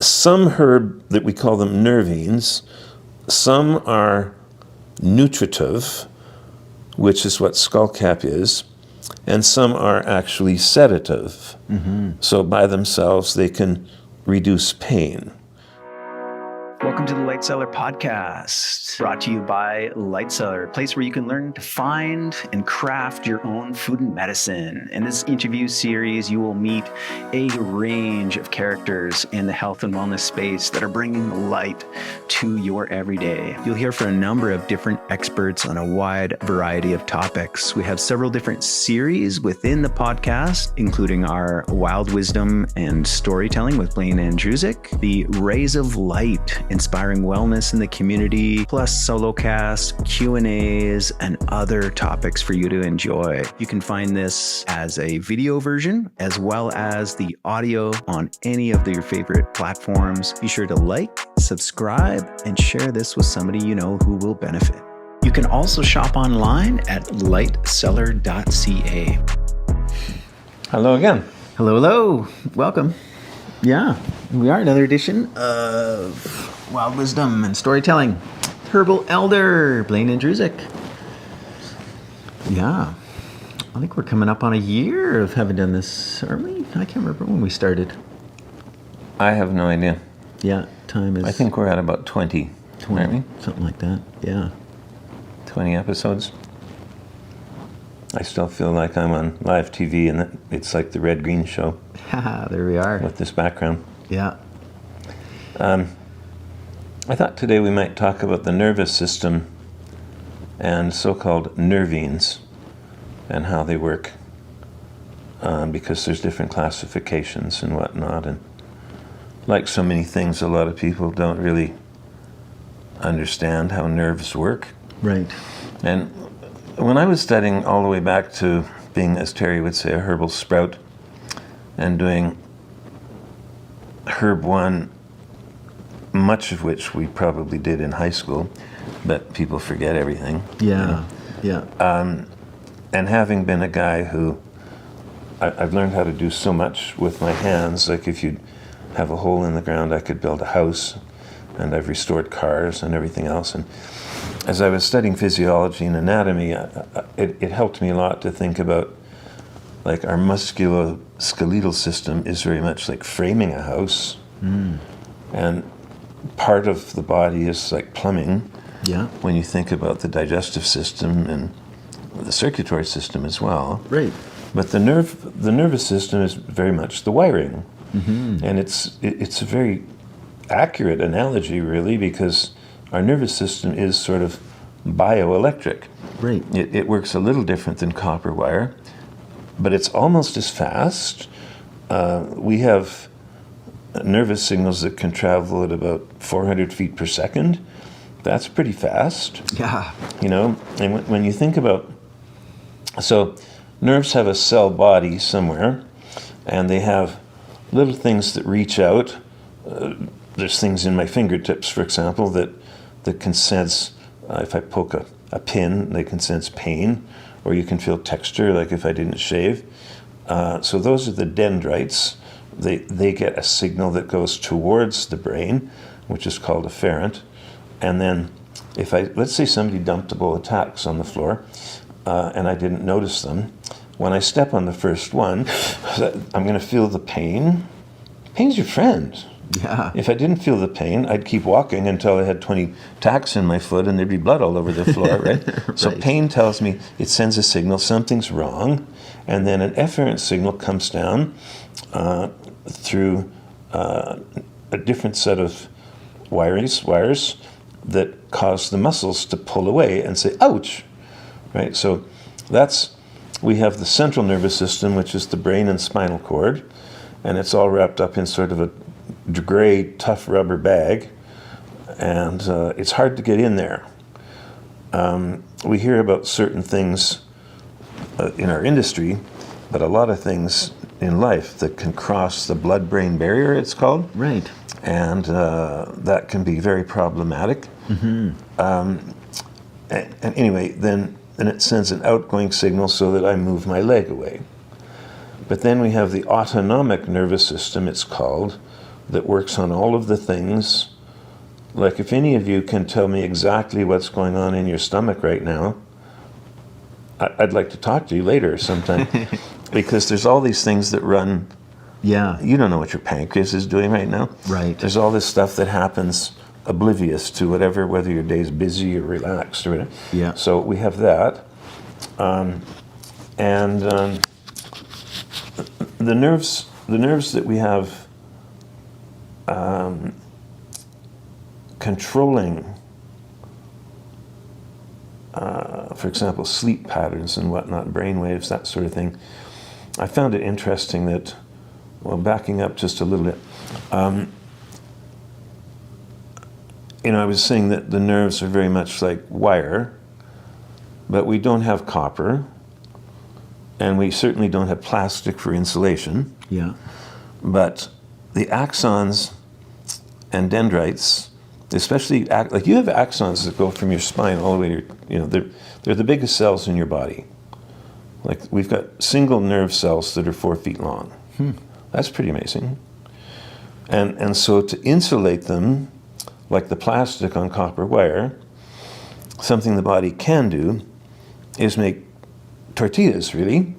some herb that we call them nervines, some are nutritive, which is what skullcap is, and some are actually sedative. So by themselves, they can reduce pain. Welcome to the Light Cellar podcast, brought to you by Light Cellar, a place where you can learn to find and craft your own food and medicine. In this interview series, you will meet a range of characters in the health and wellness space that are bringing light to your everyday. You'll hear from a number of different experts on a wide variety of topics. We have several different series within the podcast, including our Wild Wisdom and Storytelling with Blaine Andrusek, the Rays of Light, inspiring wellness in the community, plus solo casts, Q&As, and other topics for you to enjoy. You can find this as a video version, as well as the audio on any of your favorite platforms. Be sure to like, subscribe, and share this with somebody you know who will benefit. You can also shop online at lightcellar.ca. Hello again. Hello. Welcome. Yeah, we are another edition of Wild Wisdom and Storytelling. Herbal Elder, Blaine Andrusek. Yeah, I think we're coming up on a year of having done this, aren't we? I can't remember when we started. I have no idea. Yeah, time is... I think we're at about 20, aren't we? Something like that, yeah. 20 episodes. I still feel like I'm on live TV and it's like the Red-Green show. Haha, there we are. With this background. Yeah. I thought today we might talk about the nervous system and so-called nervines and how they work, because there's different classifications and whatnot, and like so many things, a lot of people don't really understand how nerves work. Right. And when I was studying all the way back to being, as Terry would say, a herbal sprout, and doing Herb 1, much of which we probably did in high school, but people forget everything. Yeah, yeah. And having been a guy who, I've learned how to do so much with my hands. Like if you have a hole in the ground, I could build a house, and I've restored cars and everything else. And as I was studying physiology and anatomy, it helped me a lot to think about, like, our musculoskeletal system is very much like framing a house. And part of the body is like plumbing. Yeah. When you think about the digestive system and the circulatory system as well. Right. But the nervous system is very much the wiring. And it's a very accurate analogy, really, because our nervous system is sort of bioelectric. Right. It works a little different than copper wire, but it's almost as fast. We have nervous signals that can travel at about 400 feet per second. That's pretty fast. Yeah. You know, and when you think about, so nerves have a cell body somewhere, and they have little things that reach out. There's things in my fingertips, for example, that can sense, if I poke a pin, they can sense pain, or you can feel texture, like if I didn't shave. So those are the dendrites. They get a signal that goes towards the brain, which is called afferent. And then let's say somebody dumped a bowl of tacks on the floor, and I didn't notice them. When I step on the first one, I'm going to feel the pain. Pain's your friend. Yeah. If I didn't feel the pain, I'd keep walking until I had 20 tacks in my foot and there'd be blood all over the floor, right? Right. So pain tells me, it sends a signal, something's wrong, and then an efferent signal comes down through a different set of wires that cause the muscles to pull away and say, ouch, right? So we have the central nervous system, which is the brain and spinal cord, and it's all wrapped up in sort of a gray, tough rubber bag, and it's hard to get in there. We hear about certain things in our industry, but a lot of things in life that can cross the blood-brain barrier, it's called. Right. And that can be very problematic. And anyway, then it sends an outgoing signal so that I move my leg away. But then we have the autonomic nervous system, it's called, that works on all of the things. Like if any of you can tell me exactly what's going on in your stomach right now, I'd like to talk to you later sometime. Because there's all these things that run. Yeah. You don't know what your pancreas is doing right now. Right. There's all this stuff that happens oblivious to whatever, whether your day's busy or relaxed or whatever. Yeah. So we have that. The nerves that we have controlling, for example, sleep patterns and whatnot, brain waves, that sort of thing. I found it interesting that, well, backing up just a little bit, I was saying that the nerves are very much like wire, but we don't have copper, and we certainly don't have plastic for insulation. Yeah. But the axons and dendrites, especially, like you have axons that go from your spine all the way to your, they're the biggest cells in your body. Like we've got single nerve cells that are 4 feet long. That's pretty amazing. And so to insulate them, like the plastic on copper wire, something the body can do is make tortillas, really.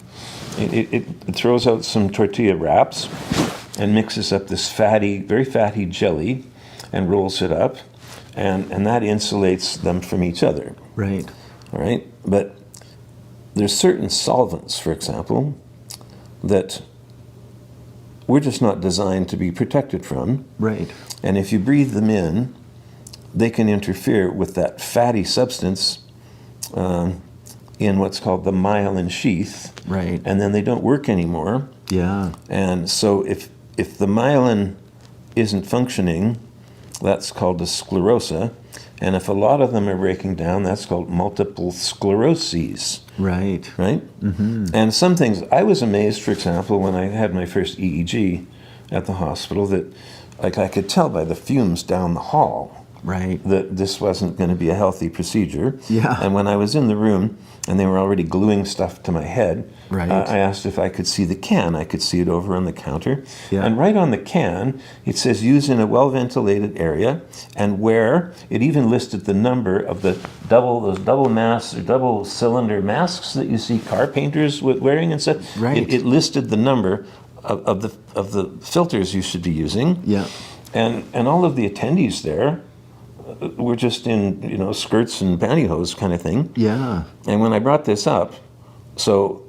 It throws out some tortilla wraps and mixes up this very fatty jelly and rolls it up, and that insulates them from each other. Right. All right? But there's certain solvents, for example, that we're just not designed to be protected from. Right. And if you breathe them in, they can interfere with that fatty substance in what's called the myelin sheath. Right. And then they don't work anymore. Yeah. And so if the myelin isn't functioning, that's called a sclerosa. And if a lot of them are breaking down, that's called multiple scleroses. Right. Right? Mm-hmm. And some things, I was amazed, for example, when I had my first EEG at the hospital, that like I could tell by the fumes down the hall Right. that this wasn't going to be a healthy procedure. Yeah. And when I was in the room and they were already gluing stuff to my head, Right. I asked if I could see the can. I could see it over on the counter. Yeah. And right on the can, it says use in a well-ventilated area, and where it even listed the number of those double masks or double cylinder masks that you see car painters wearing and stuff. Right. It listed the number of the filters you should be using. Yeah. And all of the attendees there were just in, skirts and pantyhose kind of thing. Yeah. And when I brought this up, so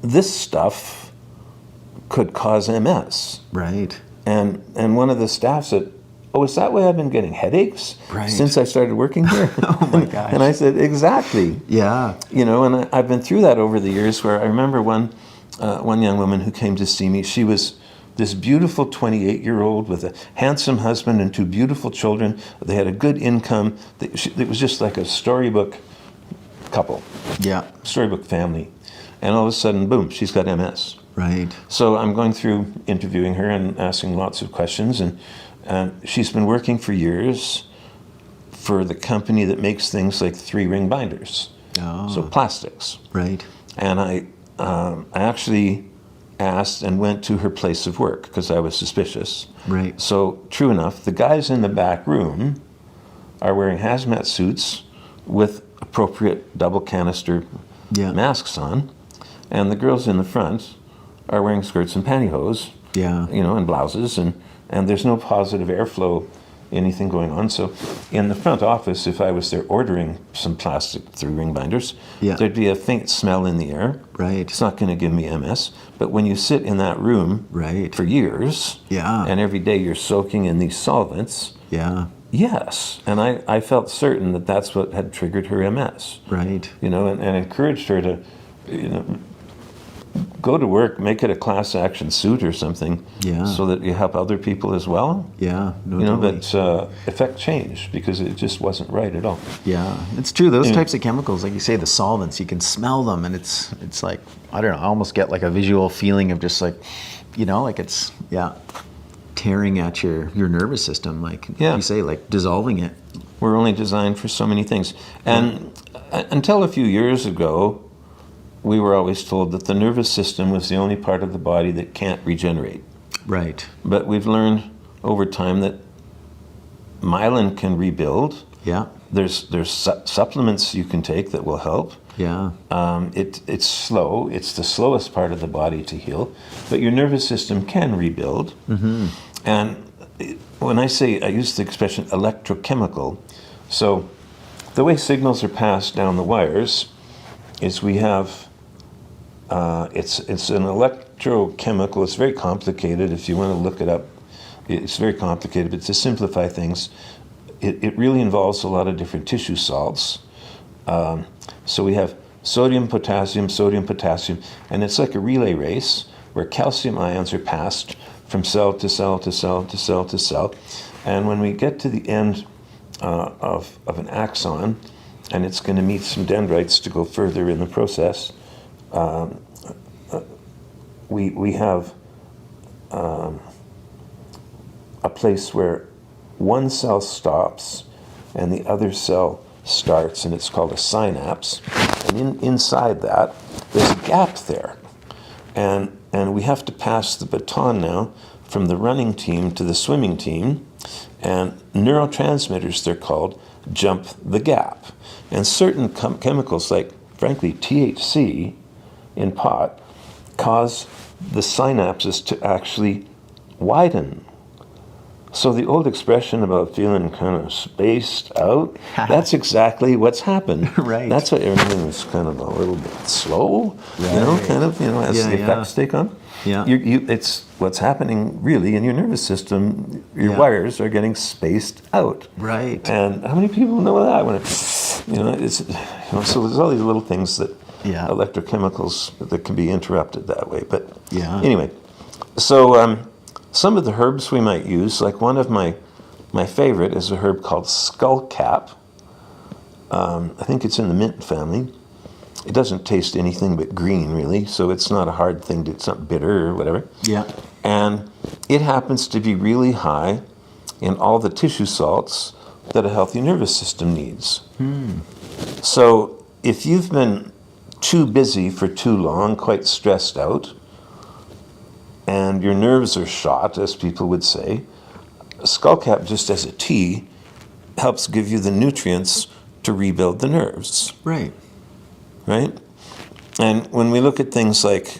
this stuff could cause MS. Right. And one of the staff said, "Oh, is that why I've been getting headaches Right. since I started working here?" Oh my gosh. And I said, "Exactly." Yeah. And I've been through that over the years, where I remember one young woman who came to see me. She was this beautiful 28-year-old with a handsome husband and 2 beautiful children. They had a good income. It was just like a storybook couple, Yeah. storybook family. And all of a sudden, boom, she's got MS. Right. So I'm going through interviewing her and asking lots of questions. And she's been working for years for the company that makes things like 3-ring binders. Oh. So plastics. Right. And I actually asked and went to her place of work because I was suspicious. Right. So true enough, the guys in the back room are wearing hazmat suits with appropriate double canister Yeah. masks on, and the girls in the front are wearing skirts and pantyhose, Yeah. and blouses, and there's no positive airflow, anything going on. So in the front office, if I was there ordering some plastic 3-ring binders, Yeah. there'd be a faint smell in the air. Right. It's not going to give me MS. But when you sit in that room Right. for years, Yeah. and every day you're soaking in these solvents, Yeah. yes. And I felt certain that that's what had triggered her MS, Right. and encouraged her to, go to work, make it a class action suit or something, Yeah. so that you help other people as well. Yeah. No, totally. But affect change, because it just wasn't right at all. Yeah, it's true. Those types of chemicals, like you say, the solvents, you can smell them, and it's like, I don't know, I almost get like a visual feeling of just like, like it's tearing at your nervous system, like Yeah. you say, like dissolving it. We're only designed for so many things. And until a few years ago, we were always told that the nervous system was the only part of the body that can't regenerate. Right. But we've learned over time that myelin can rebuild. Yeah. There's supplements you can take that will help. Yeah. It's slow. It's the slowest part of the body to heal, but your nervous system can rebuild. Mm-hmm. And when I use the expression electrochemical, so the way signals are passed down the wires is we have, it's an electrochemical. It's very complicated. If you want to look it up, it's very complicated, but to simplify things, it really involves a lot of different tissue salts. So we have sodium, potassium, and it's like a relay race where calcium ions are passed from cell to cell to cell to cell to cell. And when we get to the end of an axon, and it's going to meet some dendrites to go further in the process, we have a place where one cell stops and the other cell starts, and it's called a synapse. And inside that, there's a gap there. And we have to pass the baton now from the running team to the swimming team. And neurotransmitters, they're called, jump the gap. And certain chemicals, like, frankly, THC in pot, cause the synapses to actually widen. So the old expression about feeling kind of spaced out, that's exactly what's happened. Right. That's why everything is kind of a little bit slow, Right. as the effects take on. Yeah. It's what's happening really in your nervous system. Your wires are getting spaced out. Right. And how many people know that? When so there's all these little things that electrochemicals that can be interrupted that way. But anyway, so some of the herbs we might use, like one of my favorite is a herb called skullcap. I think it's in the mint family. It doesn't taste anything but green, really, so it's not a hard thing to, it's not bitter or whatever. Yeah. And it happens to be really high in all the tissue salts that a healthy nervous system needs. So if you've been too busy for too long, quite stressed out, and your nerves are shot, as people would say, skullcap, just as a tea, helps give you the nutrients to rebuild the nerves. Right. Right? And when we look at things like,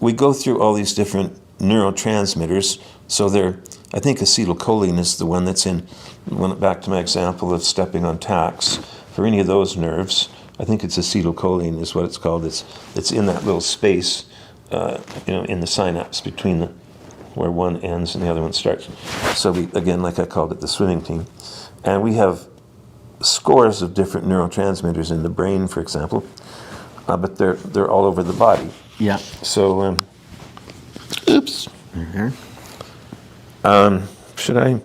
we go through all these different neurotransmitters. So I think acetylcholine is the one that's in, back to my example of stepping on tacks, for any of those nerves, I think it's acetylcholine is what it's called. It's in that little space, in the synapse between where one ends and the other one starts. So we, again, like I called it, the swimming team. And we have scores of different neurotransmitters in the brain, for example, but they're all over the body. Yeah. So, oops. Should I?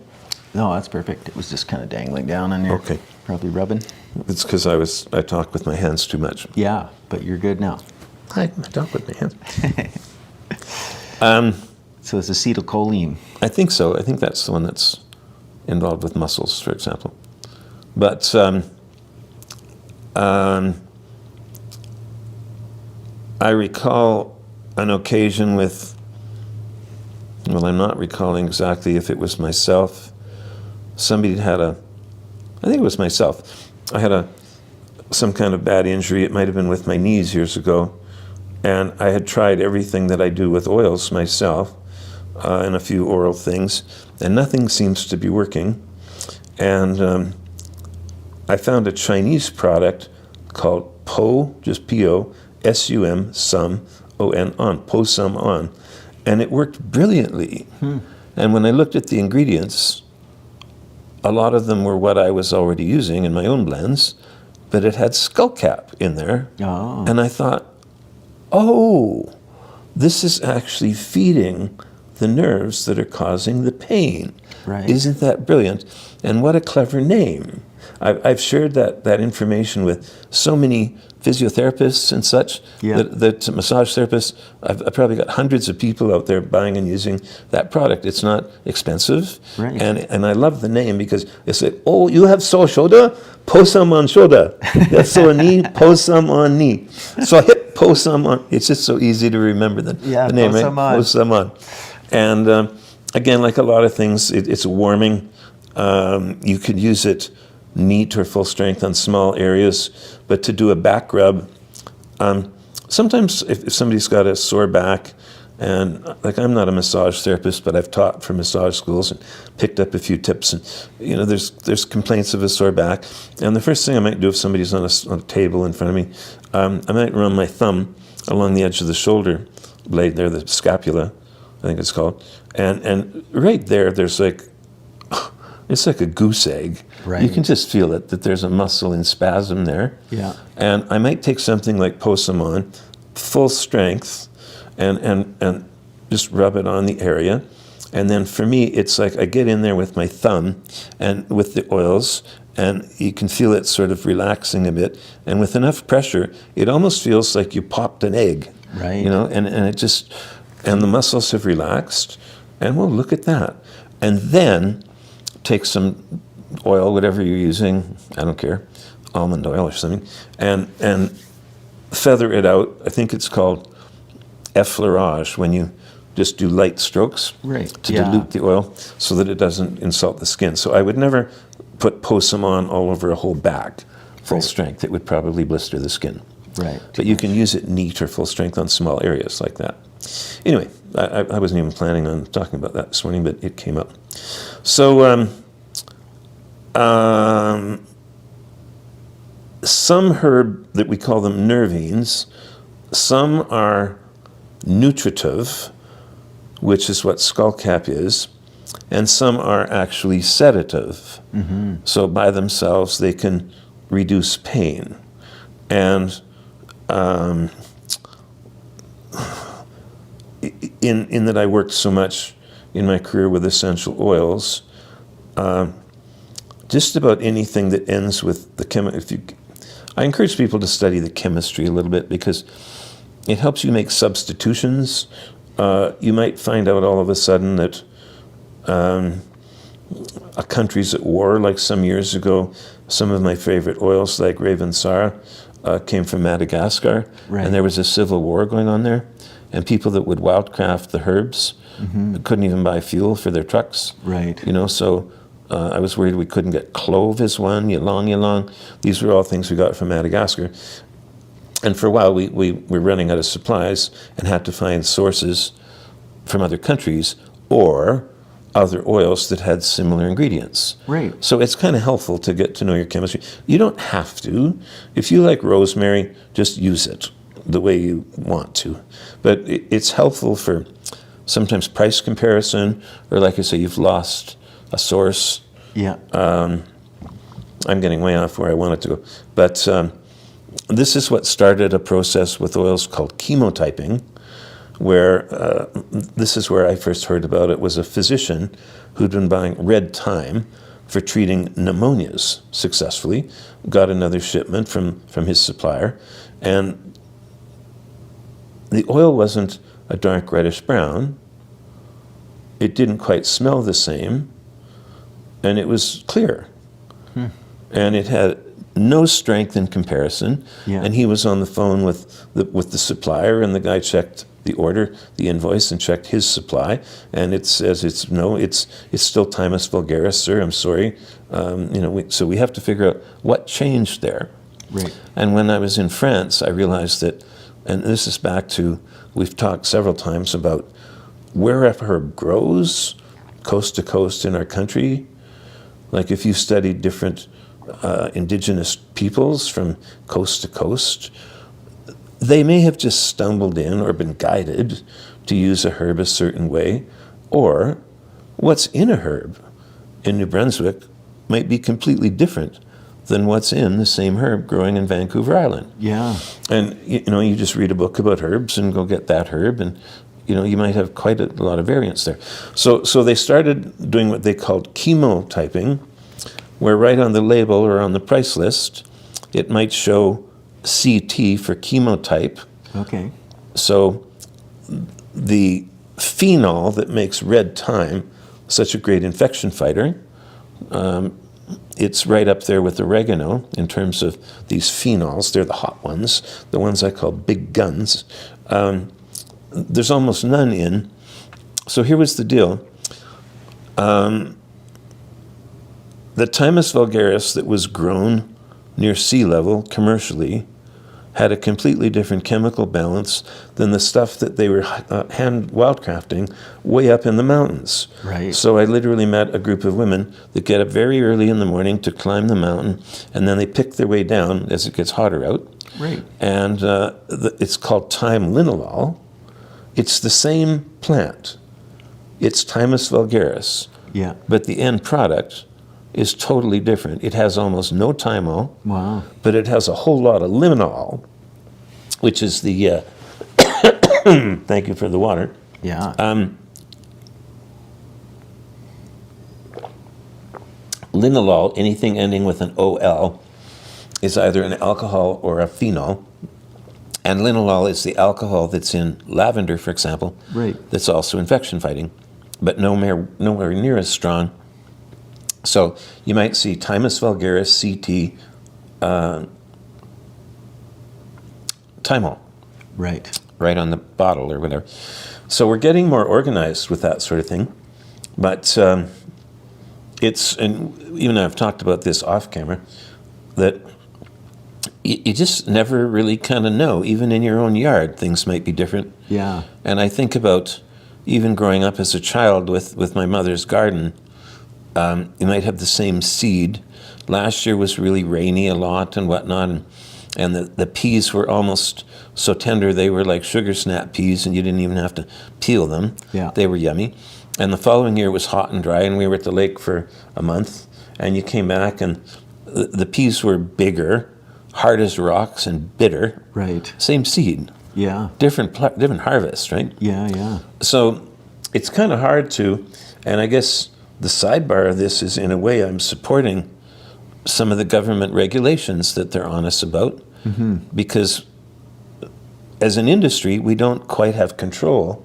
No, that's perfect. It was just kind of dangling down on there. Okay. Probably rubbing. It's because I talk with my hands too much. Yeah, but you're good now. I talk with my hands. So it's acetylcholine. I think so. I think that's the one that's involved with muscles, for example. But I recall an occasion with, I'm not recalling exactly if it was myself. Somebody I think it was myself. I had some kind of bad injury. It might have been with my knees years ago. And I had tried everything that I do with oils myself, and a few oral things, and nothing seems to be working. And I found a Chinese product called Po, just P-O, S-U-M, Sum, O-N, on, Po Sum On. And it worked brilliantly. And when I looked at the ingredients, a lot of them were what I was already using in my own blends, but it had skullcap in there. Oh. And I thought, this is actually feeding the nerves that are causing the pain. Right. Isn't that brilliant? And what a clever name. I've shared that information with so many physiotherapists and such, that massage therapists. I've probably got hundreds of people out there buying and using that product. It's not expensive, right. and I love the name because they say, oh, you have sore shoulder, pose some on shoulder. You have sore knee, pose some on knee. So hip, pose some on. It's just so easy to remember the name, right? Pose some on. And again, like a lot of things, it's warming. You could use it neat or full strength on small areas, but to do a back rub, sometimes if somebody's got a sore back, and like I'm not a massage therapist, but I've taught for massage schools and picked up a few tips, and there's complaints of a sore back, and the first thing I might do if somebody's on a table in front of me, I might run my thumb along the edge of the shoulder blade there, the scapula, I think it's called, and right there's like, it's like a goose egg. Right. You can just feel it, that there's a muscle in spasm there. Yeah. And I might take something like Posamon, full strength, and just rub it on the area. And then for me, it's like I get in there with my thumb and with the oils, and you can feel it sort of relaxing a bit. And with enough pressure, it almost feels like you popped an egg. Right. And it just, and the muscles have relaxed. And well, look at that. And then take some oil, whatever you're using, I don't care, almond oil or something, and feather it out. I think it's called effleurage, when you just do light strokes to dilute the oil so that it doesn't insult the skin. So I would never put Posamon all over a whole back, full strength. It would probably blister the skin. Right. But you can use it neat or full strength on small areas like that. Anyway, I wasn't even planning on talking about that this morning, but it came up. So some herb that we call them nervines, some are nutritive, which is what skullcap is, and some are actually sedative. Mm-hmm. So by themselves they can reduce pain. And in that I worked so much in my career with essential oils, just about anything that ends with the I encourage people to study the chemistry a little bit because it helps you make substitutions. You might find out all of a sudden that a country's at war, like some years ago. Some of my favorite oils, like Ravensara, came from Madagascar, and there was a civil war going on there, and people that would wildcraft the herbs couldn't even buy fuel for their trucks. Right. So I was worried we couldn't get clove is one, ylang. These were all things we got from Madagascar. And for a while we were running out of supplies and had to find sources from other countries or other oils that had similar ingredients. Right. So it's kind of helpful to get to know your chemistry. You don't have to. If you like rosemary, just use it the way you want to. But it's helpful for sometimes price comparison, or like I say, you've lost a source. Yeah. I'm getting way off where I wanted to go. But this is what started a process with oils called chemotyping, where this is where I first heard about it. Was a physician who'd been buying red thyme for treating pneumonias successfully, got another shipment from his supplier, and the oil wasn't a dark reddish brown. It didn't quite smell the same, and it was clear. And it had no strength in comparison. Yeah. And he was on the phone with the supplier, and the guy checked the order, the invoice, and checked his supply, and it says it's still Thymus vulgaris, sir. I'm sorry. So we have to figure out what changed there. Right. And when I was in France, I realized that, and this is back to, we've talked several times about where a herb grows, coast to coast in our country. Like if you studied different indigenous peoples from coast to coast, they may have just stumbled in or been guided to use a herb a certain way, or what's in a herb in New Brunswick might be completely different than what's in the same herb growing in Vancouver Island. Yeah. And you just read a book about herbs and go get that herb, and you might have quite a lot of variance there. So they started doing what they called chemotyping, where right on the label or on the price list, it might show CT for chemotype. Okay. So the phenol that makes red thyme such a great infection fighter, it's right up there with oregano in terms of these phenols. They're the hot ones, the ones I call big guns. There's almost none in. So here was the deal. The Thymus vulgaris that was grown near sea level commercially had a completely different chemical balance than the stuff that they were hand wildcrafting way up in the mountains. Right. So I literally met a group of women that get up very early in the morning to climb the mountain, and then they pick their way down as it gets hotter out. Right. And it's called thyme linalool. It's the same plant. It's Thymus vulgaris. Yeah. But the end product is totally different. It has almost no thymol. Wow. But it has a whole lot of limonol, which is the, thank you for the water. Yeah. Linalool, anything ending with an OL, is either an alcohol or a phenol. And linalool is the alcohol that's in lavender, for example, Right. that's also infection fighting, but nowhere near as strong. So you might see Thymus vulgaris, CT, thymol, Right. right on the bottle or whatever. So we're getting more organized with that sort of thing. But and even I've talked about this off camera, that you just never really kind of know. Even in your own yard, things might be different. Yeah. And I think about even growing up as a child with my mother's garden, you might have the same seed. Last year was really rainy a lot and whatnot, and the peas were almost so tender they were like sugar snap peas, and you didn't even have to peel them. Yeah. They were yummy. And the following year was hot and dry, and we were at the lake for a month, and you came back, and the peas were bigger, hard as rocks, and bitter. Right. Same seed, Yeah. different harvest, right? Yeah. Yeah. So it's kind of hard to, and I guess the sidebar of this is, in a way, I'm supporting some of the government regulations that they're honest about, because as an industry, we don't quite have control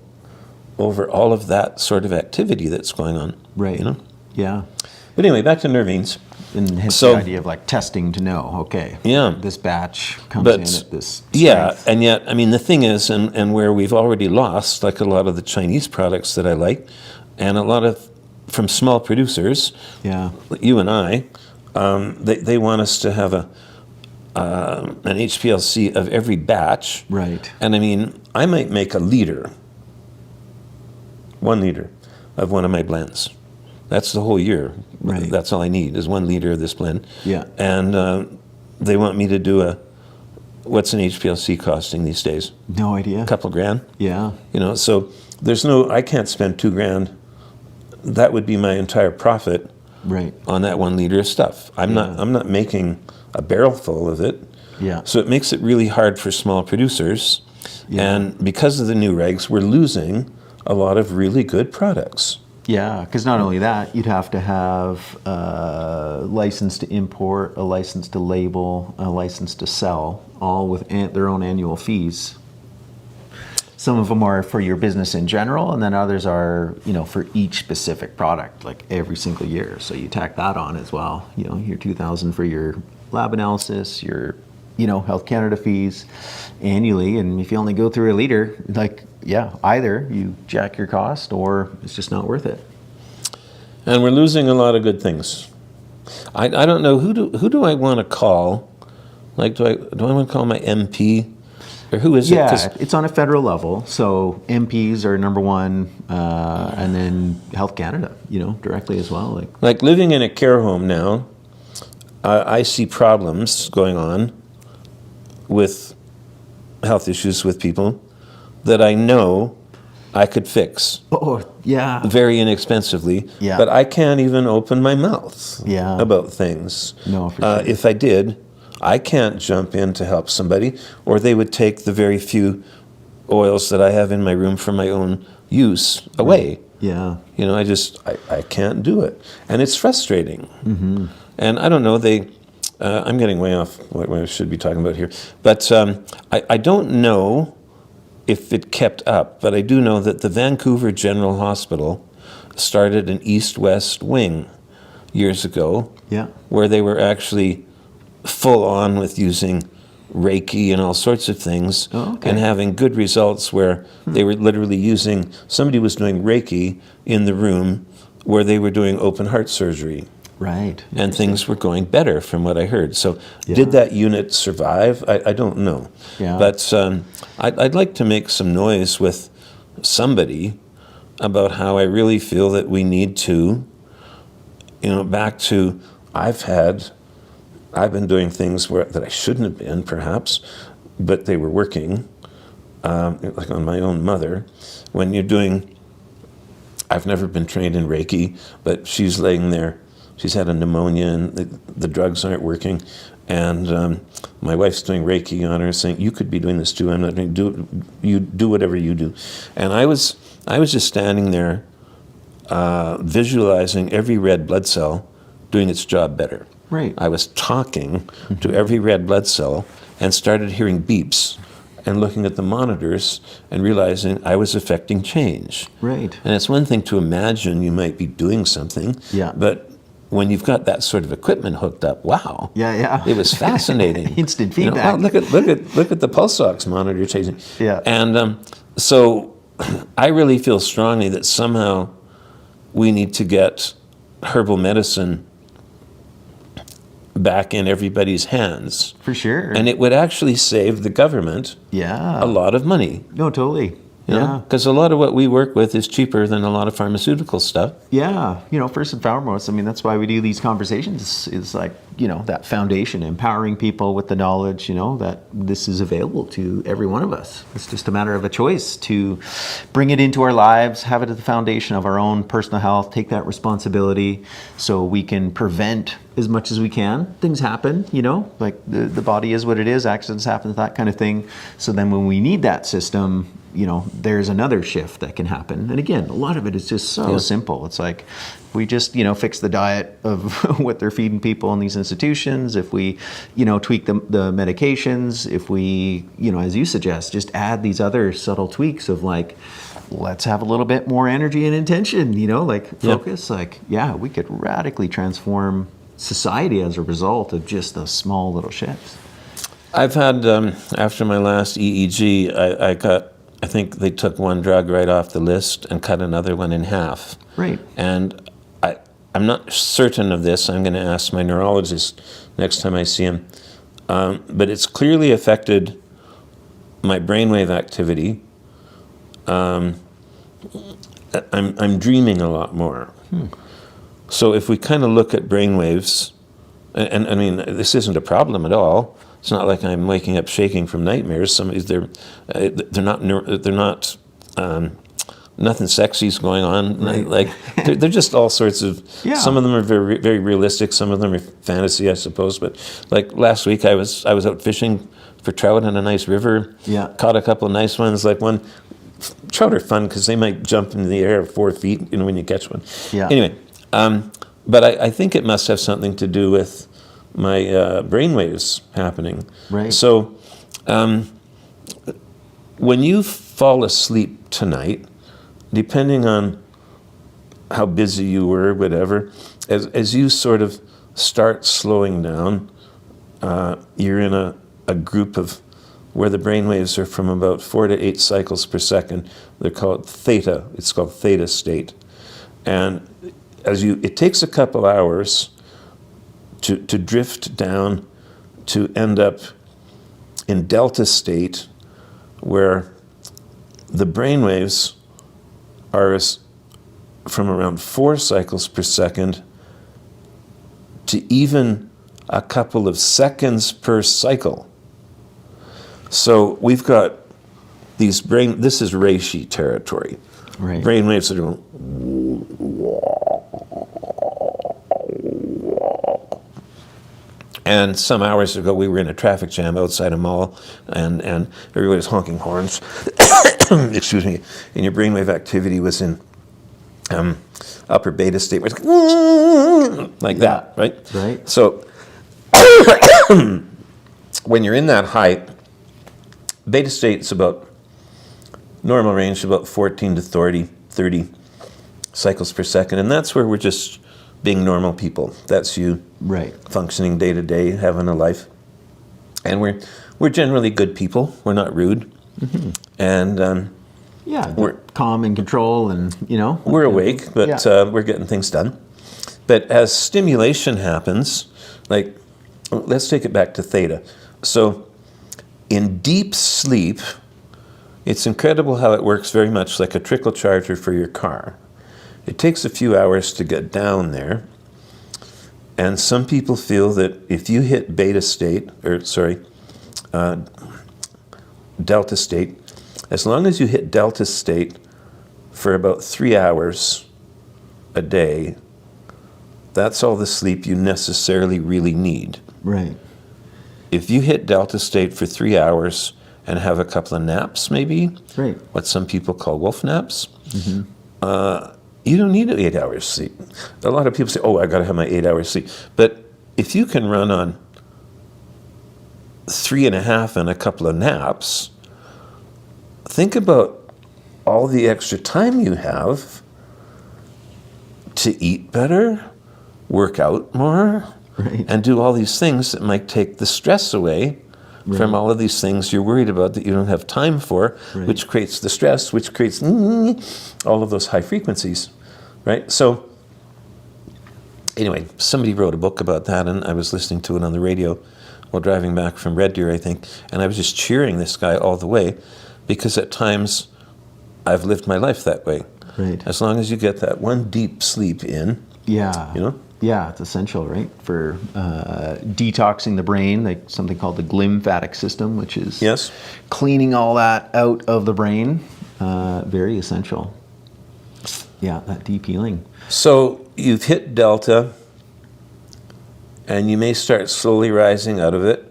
over all of that sort of activity that's going on. Right. You know? Yeah. But anyway, back to nervines. And hence So- the idea of like testing to know, okay, Yeah. this batch comes But in at this yeah, strength. and yet, I mean, the thing is, and where we've already lost, like a lot of the Chinese products that I like, and a lot of from small producers, Yeah. you and I, they want us to have an HPLC of every batch. Right. And I mean, I might make 1 liter of one of my blends. That's the whole year. Right. That's all I need is 1 liter of this blend. Yeah. And they want me to do what's an HPLC costing these days? No idea. A couple grand. Yeah. You know, so I can't spend $2,000. That would be my entire profit Right. on that 1 liter of stuff. I'm not making a barrel full of it. Yeah. So it makes it really hard for small producers. Yeah. And because of the new regs, we're losing a lot of really good products. Yeah, because not only that, you'd have to have a license to import, a license to label, a license to sell, all with their own annual fees. Some of them are for your business in general, and then others are, for each specific product, like every single year. So you tack that on as well. Your $2,000 for your lab analysis, your, Health Canada fees annually, and if you only go through a liter, either you jack your cost or it's just not worth it. And we're losing a lot of good things. I don't know, who do I want to call? Like, do I want to call my MP? Or who is it? Yeah, 'Cause it's on a federal level. So MPs are number one, and then Health Canada, directly as well. like living in a care home now, I see problems going on with health issues with people that I know I could fix Oh, yeah. very inexpensively, Yeah. but I can't even open my mouth Yeah. about things. No, for sure. If I did, I can't jump in to help somebody, or they would take the very few oils that I have in my room for my own use away. Yeah. I can't do it. And it's frustrating. And I don't know, I'm getting way off what I should be talking about here. But I don't know if it kept up, but I do know that the Vancouver General Hospital started an East-West wing years ago, where they were actually full on with using Reiki and all sorts of things, and having good results where they were literally somebody was doing Reiki in the room where they were doing open heart surgery. Right. And things were going better from what I heard. So did that unit survive? I don't know. Yeah. But I'd like to make some noise with somebody about how I really feel that we need to, back to, I've been doing things that I shouldn't have been, perhaps, but they were working, like on my own mother. When you're doing, I've never been trained in Reiki, but she's laying there. She's had a pneumonia and the drugs aren't working. And my wife's doing Reiki on her, saying, you could be doing this too. I'm not doing you do whatever you do. And I was just standing there visualizing every red blood cell doing its job better. Right. I was talking to every red blood cell and started hearing beeps and looking at the monitors and realizing I was affecting change. Right. And it's one thing to imagine you might be doing something, but when you've got that sort of equipment hooked up, wow. Yeah. It was fascinating. Instant feedback. Look at the pulse ox monitor changing. Yeah. And so I really feel strongly that somehow we need to get herbal medicine back in everybody's hands. For sure. And it would actually save the government a lot of money. No, totally. Because a lot of what we work with is cheaper than a lot of pharmaceutical stuff. Yeah. First and foremost, that's why we do these conversations, is like, that foundation, empowering people with the knowledge, that this is available to every one of us. It's just a matter of a choice to bring it into our lives, have it at the foundation of our own personal health, take that responsibility so we can prevent as much as we can. Things happen, like the body is what it is, accidents happen, that kind of thing. So then when we need that system, there's another shift that can happen. And again, a lot of it is just so simple. It's like, if we just, fix the diet of what they're feeding people in these institutions, if we, tweak the medications, if we, as you suggest, just add these other subtle tweaks of like, let's have a little bit more energy and intention, focus, we could radically transform society as a result of just those small little shifts. I've had, after my last EEG, I think they took one drug right off the list and cut another one in half. Right. And I'm not certain of this. I'm going to ask my neurologist next time I see him. But it's clearly affected my brainwave activity. I'm dreaming a lot more. So if we kind of look at brainwaves, and I mean, this isn't a problem at all. It's not like I'm waking up shaking from nightmares. They're not. Nothing sexy's going on. Right. Like they're just all sorts of. Yeah. Some of them are very, very realistic. Some of them are fantasy, I suppose. But like last week, I was out fishing for trout in a nice river. Yeah. Caught a couple of nice ones. Like one, trout are fun because they might jump in the air 4 feet. When you catch one. Yeah. Anyway, but I think it must have something to do with my brainwaves happening. Right. So, when you fall asleep tonight, depending on how busy you were, whatever, as you sort of start slowing down, you're in a group of where the brainwaves are from about 4 to 8 cycles per second. They're called theta. It's called theta state, and it takes a couple hours to drift down to end up in delta state, where the brainwaves are from around 4 cycles per second to even a couple of seconds per cycle. So we've got this is reishi territory. Right. Brainwaves that are going, and some hours ago, we were in a traffic jam outside a mall, and everybody was honking horns. Excuse me. And your brainwave activity was in upper beta state where it's like that, right? Right. So when you're in that high, beta state is about normal range, about 14 to 30 cycles per second. And that's where we're just being normal people. That's you Right. functioning day to day, having a life. And we're generally good people. We're not rude. And Yeah, We're- calm and control, and we're awake, but Yeah. we're getting things done. But as stimulation happens, like, let's take it back to theta. So in deep sleep, it's incredible how it works very much like a trickle charger for your car. It takes a few hours to get down there. And some people feel that if you hit delta state, as long as you hit delta state for about 3 hours a day, that's all the sleep you necessarily really need. Right. If you hit delta state for 3 hours and have a couple of naps, maybe, Right. what some people call wolf naps, you don't need 8 hours sleep. A lot of people say, oh, I got to have my 8 hours sleep. But if you can run on 3.5 and a couple of naps, think about all the extra time you have to eat better, work out more, Right. and do all these things that might take the stress away from all of these things you're worried about that you don't have time for, Right. which creates the stress, which creates all of those high frequencies, right? So anyway, somebody wrote a book about that, and I was listening to it on the radio while driving back from Red Deer, I think, and I was just cheering this guy all the way, because at times I've lived my life that way. Right. As long as you get that one deep sleep in, Yeah. Yeah, it's essential, right, for detoxing the brain, like something called the glymphatic system, which is Yes. cleaning all that out of the brain. Very essential. Yeah, that deep healing. So you've hit delta, and you may start slowly rising out of it.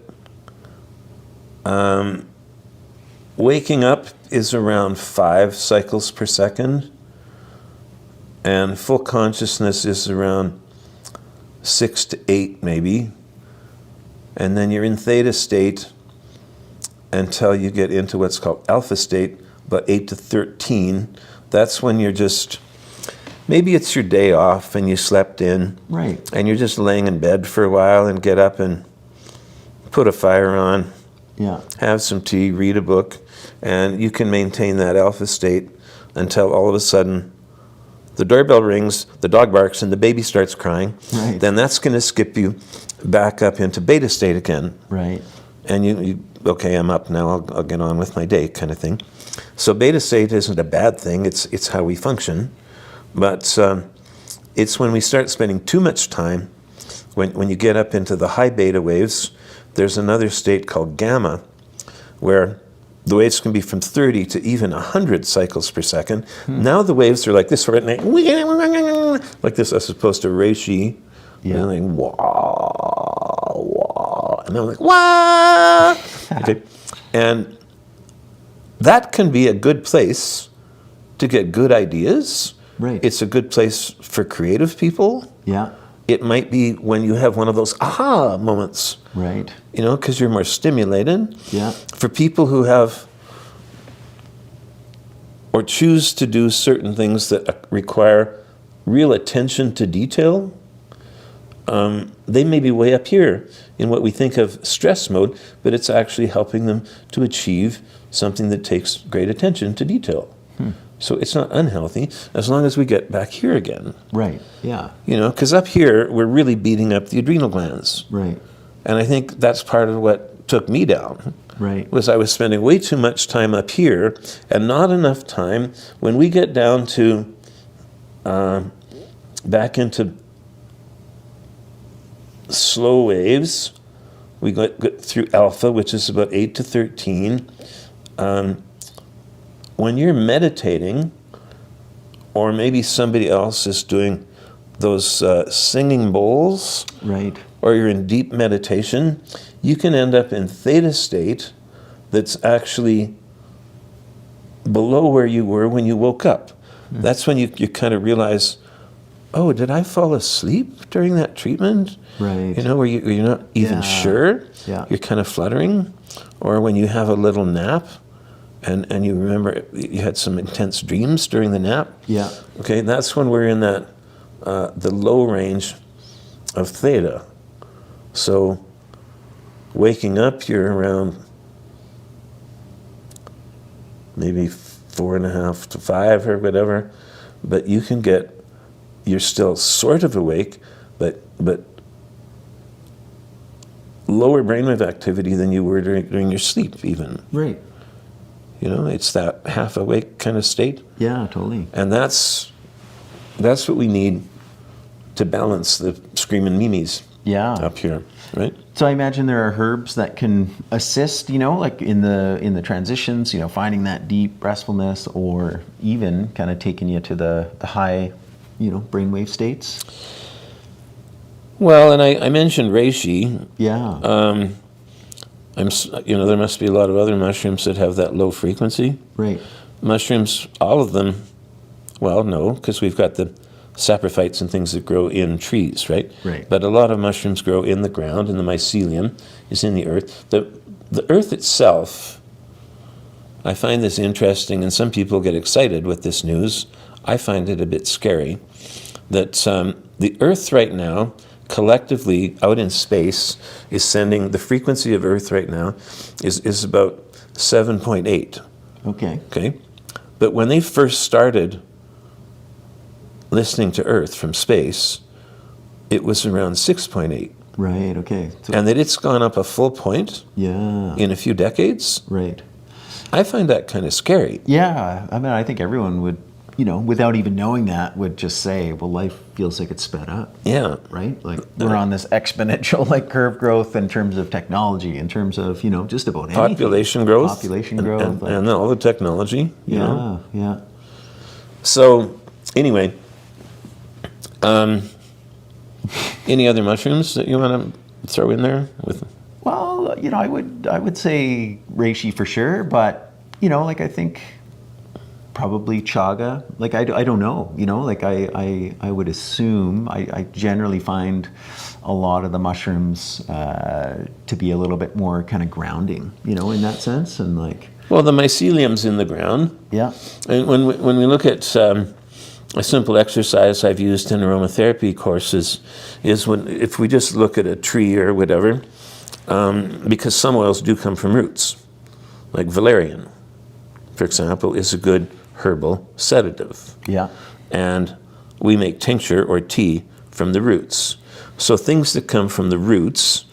Waking up is around 5 cycles per second, and full consciousness is around 6 to 8 maybe. And then you're in theta state until you get into what's called alpha state, about 8 to 13. That's when you're just, maybe it's your day off and you slept in. Right. And you're just laying in bed for a while and get up and put a fire on, Yeah. have some tea, read a book, and you can maintain that alpha state until all of a sudden the doorbell rings, the dog barks, and the baby starts crying. Right. Then that's going to skip you back up into beta state again. Right. And you okay, I'm up now, I'll get on with my day kind of thing. So beta state isn't a bad thing, it's how we function. But it's when we start spending too much time, when you get up into the high beta waves, there's another state called gamma, where the waves can be from 30 to even 100 cycles per second. Now the waves are like this, right? Like this, as opposed to reishi. Yeah. And like, wah, wah. And I'm like, wah. Okay. And that can be a good place to get good ideas. Right. It's a good place for creative people. Yeah. It might be when you have one of those aha moments. Right. Because you're more stimulated. Yeah. For people who have or choose to do certain things that require real attention to detail, they may be way up here in what we think of stress mode, but it's actually helping them to achieve something that takes great attention to detail. So it's not unhealthy as long as we get back here again. Right. Yeah. Because up here, we're really beating up the adrenal glands. Right. And I think that's part of what took me down. Right. Was I was spending way too much time up here and not enough time when we get down to back into slow waves. We got through alpha, which is about 8 to 13. When you're meditating, or maybe somebody else is doing those singing bowls, Right. or you're in deep meditation, you can end up in theta state that's actually below where you were when you woke up. that's when you kind of realize, oh, did I fall asleep during that treatment? Right. You know, where you're not even sure. Yeah. You're kind of fluttering. Or when you have a little nap and you remember you had some intense dreams during the nap. Yeah. Okay, that's when we're in that, the low range of theta. So waking up, you're around maybe 4.5 to 5 or whatever, but you're still sort of awake, but lower brainwave activity than you were during your sleep even. Right. You know, it's that half awake kind of state. Yeah, totally. And that's what we need to balance the screaming mimes up here, right? So I imagine there are herbs that can assist, you know, like in the transitions, you know, finding that deep restfulness, or even kind of taking you to the high, you know, brainwave states. Well, and I mentioned reishi. Yeah. There must be a lot of other mushrooms that have that low frequency. Right. Mushrooms, all of them, well, no, because we've got the saprophytes and things that grow in trees, right? Right. But a lot of mushrooms grow in the ground, and the mycelium is in the earth. The earth itself, I find this interesting, and some people get excited with this news. I find it a bit scary that the earth right now, collectively out in space, is sending, the frequency of Earth right now is about 7.8. Okay? But when they first started listening to Earth from space, it was around 6.8. Right, okay. So, and that it's gone up a full point in a few decades. Right. I find that kind of scary. Yeah, I mean, I think everyone would, you know, without even knowing that, would just say, well, life feels like it's sped up. Yeah. Right? Like, we're on this exponential, like, curve growth in terms of technology, in terms of, you know, just about anything. Population growth. And all the technology. You know? Yeah. So, anyway, any other mushrooms that you want to throw in there with? Well, you know, I would say reishi for sure, but, you know, like, I think probably chaga. Like, I don't know, you know, like I would assume, I generally find a lot of the mushrooms to be a little bit more kind of grounding, you know, in that sense. And like, well, the mycelium's in the ground. Yeah. And when we look at a simple exercise I've used in aromatherapy courses is if we just look at a tree or whatever, because some oils do come from roots, like valerian, for example, is a good herbal sedative. Yeah. And we make tincture or tea from the roots. So things that come from the roots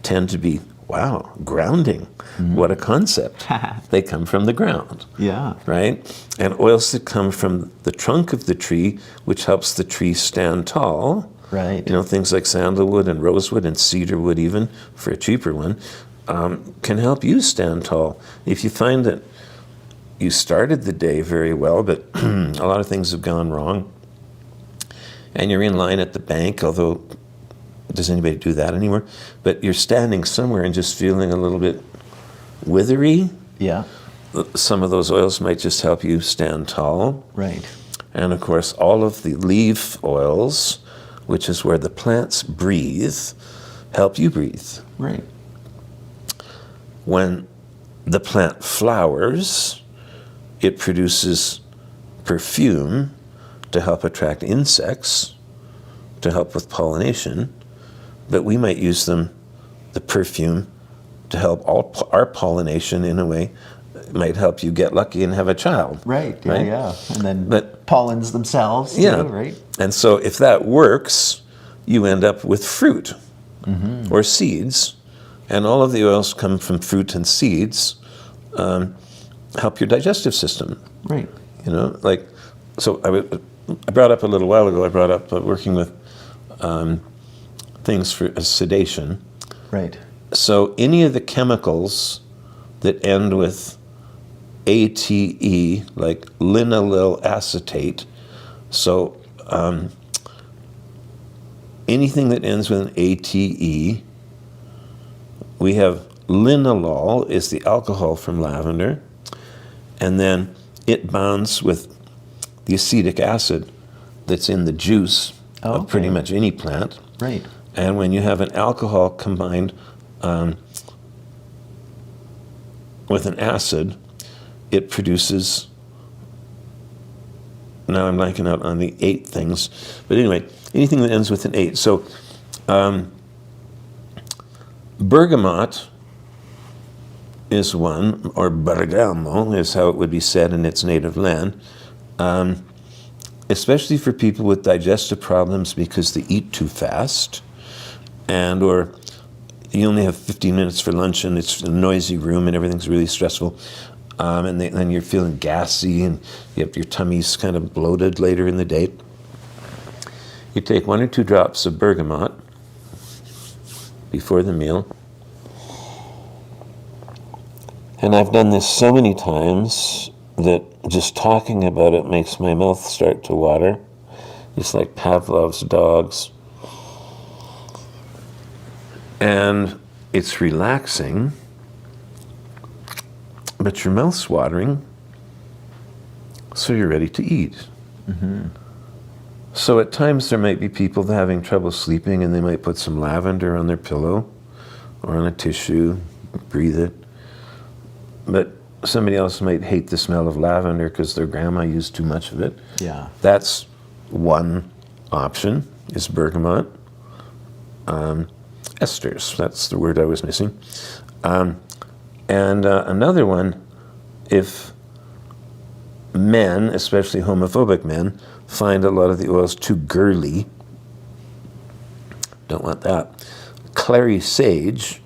tend to be, wow, grounding. Mm-hmm. What a concept. They come from the ground. Yeah. Right? And oils that come from the trunk of the tree, which helps the tree stand tall. Right. You know, things like sandalwood and rosewood and cedarwood even, for a cheaper one, can help you stand tall. If you find that you started the day very well, but a lot of things have gone wrong, and you're in line at the bank, although does anybody do that anymore? But you're standing somewhere and just feeling a little bit withery. Yeah. Some of those oils might just help you stand tall. Right. And of course, all of the leaf oils, which is where the plants breathe, help you breathe. Right. When the plant flowers, it produces perfume to help attract insects, to help with pollination, but we might use the perfume, to help our pollination in a way. It might help you get lucky and have a child. Right, yeah. And then pollens themselves too, right? And so if that works, you end up with fruit or seeds, and all of the oils come from fruit and seeds, help your digestive system. Right. You know, like, so I brought up a little while ago, working with things for sedation. Right. So any of the chemicals that end with ATE, like linylyl acetate, so anything that ends with an ATE, we have linalool is the alcohol from lavender, and then it bonds with the acetic acid that's in the juice of pretty much any plant. Right. And when you have an alcohol combined with an acid, it produces, now I'm blanking out on the 8 things, but anyway, anything that ends with an 8. So bergamot is one, or bergamo is how it would be said in its native land, especially for people with digestive problems because they eat too fast, and or you only have 15 minutes for lunch and it's a noisy room and everything's really stressful, and then you're feeling gassy and your tummy's kind of bloated later in the day. You take 1 or 2 drops of bergamot before the meal. And I've done this so many times that just talking about it makes my mouth start to water. It's like Pavlov's dogs. And it's relaxing, but your mouth's watering, so you're ready to eat. Mm-hmm. So at times there might be people having trouble sleeping and they might put some lavender on their pillow or on a tissue, breathe it. But somebody else might hate the smell of lavender because their grandma used too much of it. Yeah. That's one option, is bergamot. Esters, that's the word I was missing. And another one, if men, especially homophobic men, find a lot of the oils too girly, don't want that. Clary sage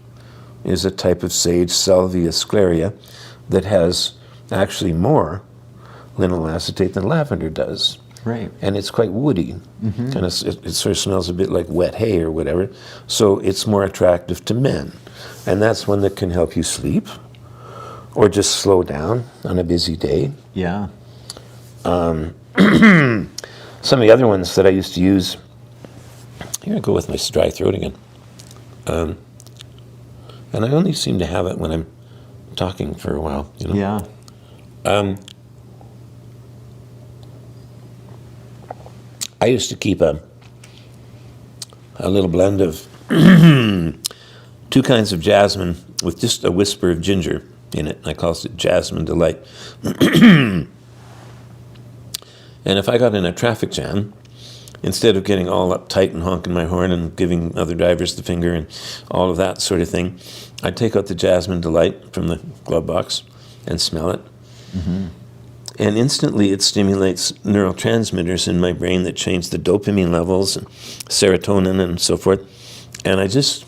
is a type of sage, Salvia scleria, that has actually more linalool acetate than lavender does. Right. And it's quite woody. Mm-hmm. Kind of, it sort of smells a bit like wet hay or whatever. So it's more attractive to men. And that's one that can help you sleep or just slow down on a busy day. Yeah. Some of the other ones that I used to use, here I go with my dry throat again. And I only seem to have it when I'm talking for a while, you know? Yeah. I used to keep a little blend of 2 kinds of jasmine with just a whisper of ginger in it. I call it Jasmine Delight. And if I got in a traffic jam, instead of getting all uptight and honking my horn and giving other drivers the finger and all of that sort of thing, I'd take out the Jasmine Delight from the glove box and smell it. Mm-hmm. And instantly it stimulates neurotransmitters in my brain that change the dopamine levels and serotonin and so forth. And I just,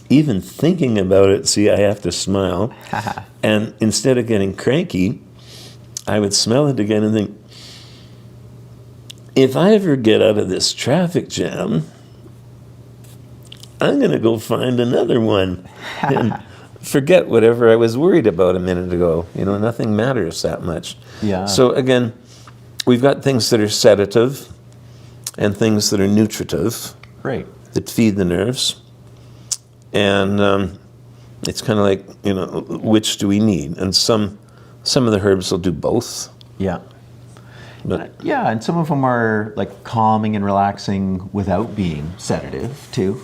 even thinking about it, see, I have to smile. And instead of getting cranky, I would smell it again and think, if I ever get out of this traffic jam, I'm going to go find another one. And forget whatever I was worried about a minute ago. You know, nothing matters that much. Yeah. So again, we've got things that are sedative and things that are nutritive. Right. That feed the nerves. And it's kind of like, you know, which do we need? And some of the herbs will do both. Yeah. But Yeah, and some of them are like calming and relaxing without being sedative too.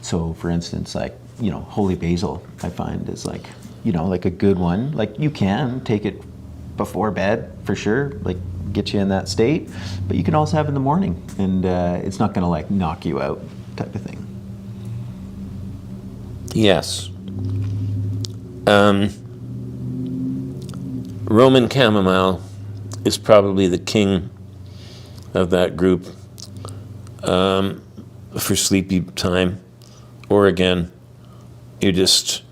So for instance, like, you know, holy basil, I find is like, you know, like a good one. Like you can take it before bed for sure, like get you in that state, but you can also have it in the morning and it's not going to like knock you out type of thing. yes. Roman chamomile is probably the king of that group for sleepy time. Or again, you just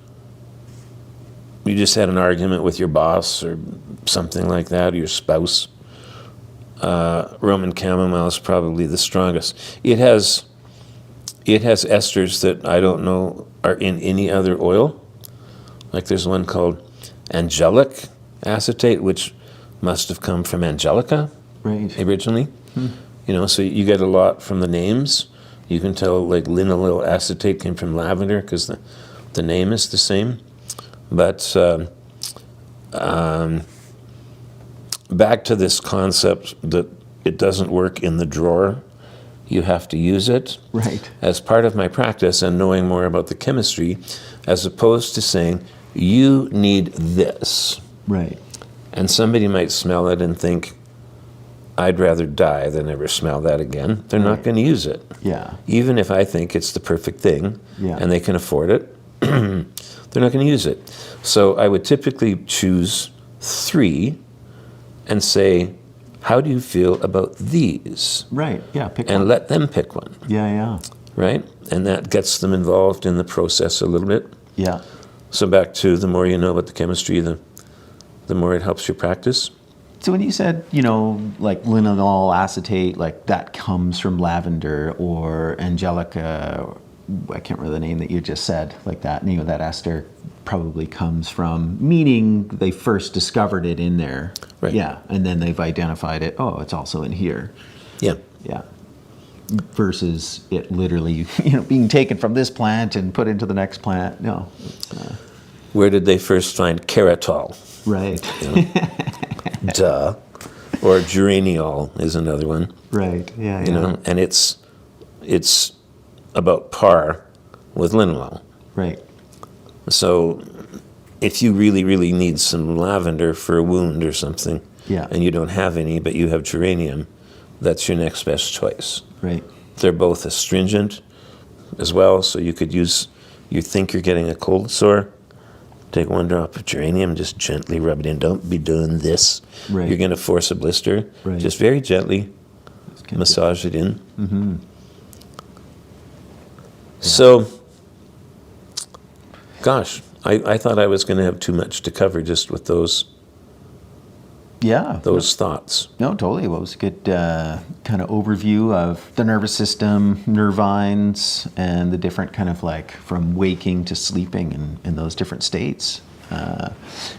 had an argument with your boss or something like that, or your spouse. Roman chamomile is probably the strongest. It has esters that I don't know are in any other oil. Like there's one called angelic acetate, which must have come from Angelica originally. You know, so you get a lot from the names. You can tell like linalool acetate came from lavender because the name is the same. But back to this concept that it doesn't work in the drawer. You have to use it Right. as part of my practice and knowing more about the chemistry, as opposed to saying, you need this. Right. And somebody might smell it and think, I'd rather die than ever smell that again. They're not going to use it. Yeah. Even if I think it's the perfect thing and they can afford it, they're not going to use it. So I would typically choose 3 and say, how do you feel about these? Right. Yeah. Pick And one. let them pick one, Yeah. right? And that gets them involved in the process a little bit. Yeah. So back to the more you know about the chemistry, the more it helps your practice. So when you said, like linalool acetate, like that comes from lavender or angelica, I can't remember the name that you just said, like that name of that ester probably comes from, meaning they first discovered it in there. Right. Yeah. And then they've identified it. Oh, it's also in here. Yeah. Yeah. Versus it literally, being taken from this plant and put into the next plant. No. Where did they first find keratol? Right. Duh. Or geraniol is another one. Right. Yeah. You know, and it's about par with linalool. Right. So if you really, really need some lavender for a wound or something, and you don't have any, but you have geranium, that's your next best choice. Right. They're both astringent as well, so you could use, you think you're getting a cold sore, take 1 drop of geranium, just gently rub it in. Don't be doing this. Right. You're going to force a blister. Right. Just very gently massage it in. Mm-hmm. So, gosh, I thought I was going to have too much to cover just with those thoughts. No, totally. Well, it was a good kind of overview of the nervous system, nervines, and the different kind of like from waking to sleeping and those different states. And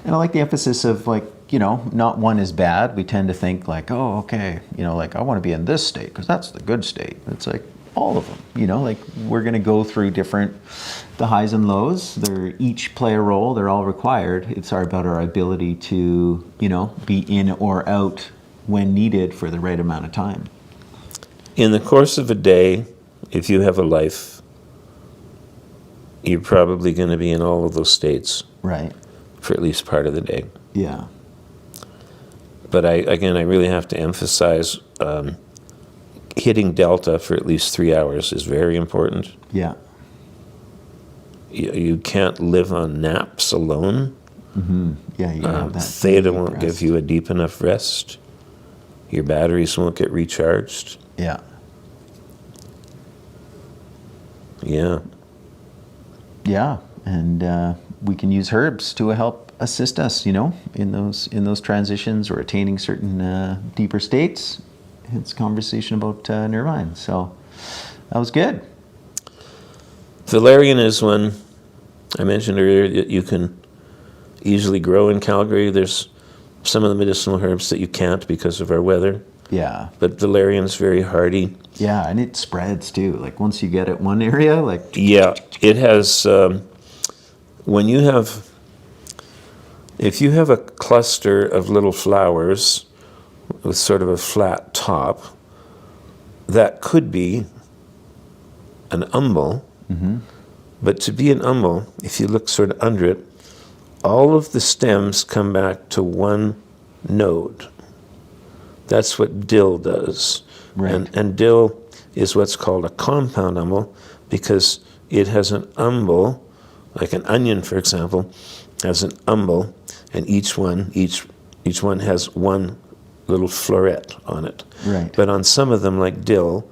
I like the emphasis of like, not one is bad. We tend to think like, oh, okay, like I want to be in this state because that's the good state. It's like all of them, like we're going to go through the highs and lows. They're each play a role. They're all required. It's about our ability to, be in or out when needed for the right amount of time. In the course of a day, if you have a life, you're probably going to be in all of those states. Right. For at least part of the day. Yeah. But I really have to emphasize hitting delta for at least 3 hours is very important. Yeah. You can't live on naps alone. Mm-hmm. Yeah, you have that. Theta won't give you a deep enough rest. Your batteries won't get recharged. Yeah. Yeah. Yeah, and we can use herbs to help assist us, in those transitions or attaining certain deeper states. It's a conversation about nervine, so that was good. Valerian is one I mentioned earlier that you can easily grow in Calgary. There's some of the medicinal herbs that you can't because of our weather. Yeah. But valerian's very hardy. Yeah, and it spreads too. Like once you get it one area, like... Yeah, it has... if you have a cluster of little flowers with sort of a flat top, that could be an umbel. Mm-hmm. But to be an umbel, if you look sort of under it, all of the stems come back to one node. That's what dill does. Right. And dill is what's called a compound umbel because it has an umbel, like an onion, for example, has an umbel, and each one has one little floret on it. Right. But on some of them, like dill,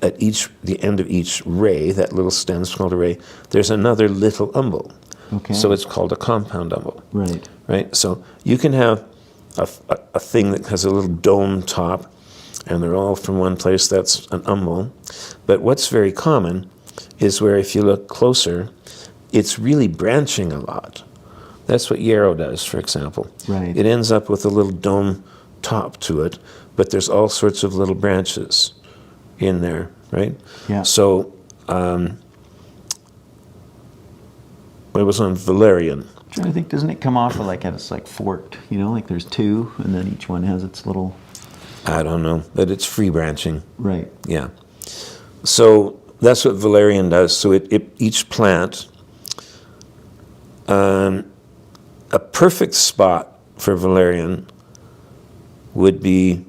at the end of each ray, that little stem's called a ray, there's another little umbel. Okay. So it's called a compound umbel. Right. Right? So you can have a thing that has a little dome top, and they're all from one place, that's an umbel. But what's very common is where if you look closer, it's really branching a lot. That's what yarrow does, for example. Right. It ends up with a little dome top to it, but there's all sorts of little branches in there, right? Yeah. So it was on valerian. trying to think, doesn't it come off of like it's like forked? You know, like there's two, and then each one has its little. I don't know, but it's free branching. Right. Yeah. So that's what valerian does. So each plant, a perfect spot for valerian would be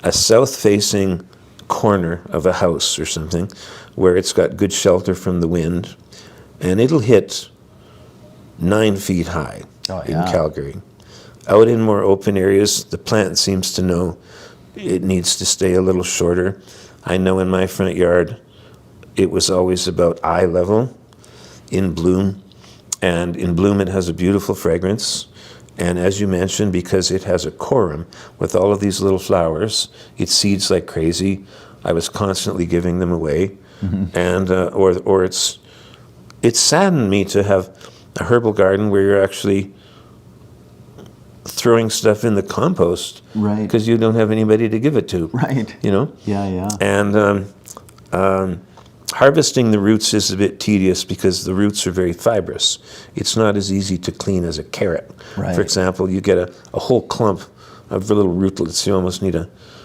a south-facing corner of a house or something where it's got good shelter from the wind, and it'll hit 9 feet high in Calgary. Out in more open areas, the plant seems to know it needs to stay a little shorter. I know in my front yard, it was always about eye level in bloom, and in bloom it has a beautiful fragrance. And as you mentioned, because it has a corum with all of these little flowers, it seeds like crazy. I was constantly giving them away, and or it's saddened me to have a herbal garden where you're actually throwing stuff in the compost, right? Because you don't have anybody to give it to, right? You know? Yeah. And harvesting the roots is a bit tedious because the roots are very fibrous. It's not as easy to clean as a carrot. Right. For example, you get a whole clump of the little rootlets. You almost need